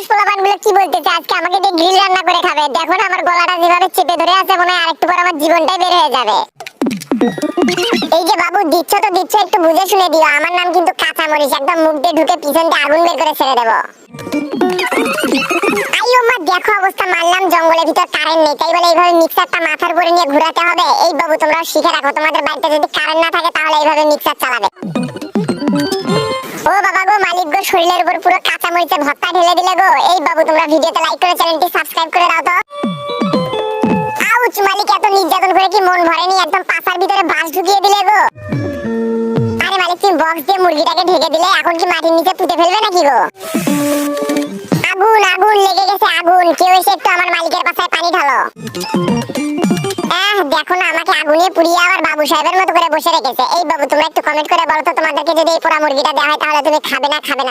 নির্দোষ পোলাপানগুলো কি বলতেছে, আজকে আমাকে দিয়ে গ্রিল রান্না করে খাবে। দেখো না আমার গলাটা যেভাবে চেপে ধরে আছে, মনে হয় আরেকটু পর আমার জীবনটাই বের হয়ে যাবে। এই যে বাবু দিচ্ছ তো দিচ্ছ, একটু বুঝে শুনে দিও। আমার নাম কিন্তু কাঁচামরিচ, একদম মুখ দিয়ে ঢুকে পিছন দিয়ে আগুন বের করে ছেড়ে দেবো। আইও মা, দেখো অবস্থা, মারলাম জঙ্গলের ভিতর কারেন্ট নেই, তাই বলে এইভাবে মিক্সারটা মাথার উপরে নিয়ে ঘোরাতে হবে? এই বাবু তোমরা শিখে রাখো, তোমাদের বাড়িতে যদি কারেন্ট না থাকে তাহলে এইভাবে মিক্সার চালাবে। ও বাবা গো, মালিক গো, শরীরের উপর পুরো কাঁচামরিচের ভর্তা ঢেলে দিলে গো। এই বাবু তোমরা ভিডিওতে লাইক করে চ্যানেলটি সাবস্ক্রাইব করে দাও তো। আউচ, মালিক এত নির্যাতন করে কি মন ভরেনি? একদম পাছার ভিতরে বাঁশ ঢুকিয়ে দিলে গো। আরে মালিক, তুমি বক্স দিয়ে মুরগিটাকে ঢেকে দিলে, এখন কি মাটির নিচে পুঁতে ফেলবে নাকি গো? আগুন আগুন লেগে গেছে, আগুন। কেউ এসে একটু আমার মালিকের পাশায় পানি ঢালো। দেখো না আমাকে আগুনে পুড়িয়ে আবার বাবু সাহেবের মতো করে বসে রেখেছে। এই বাবু তোমরা একটু কমেন্ট করে বলো তো, তোমাদেরকে যদি এই পোড়া মুরগিটা দেওয়া হয় তাহলে তুমি খাবে না খাবে না?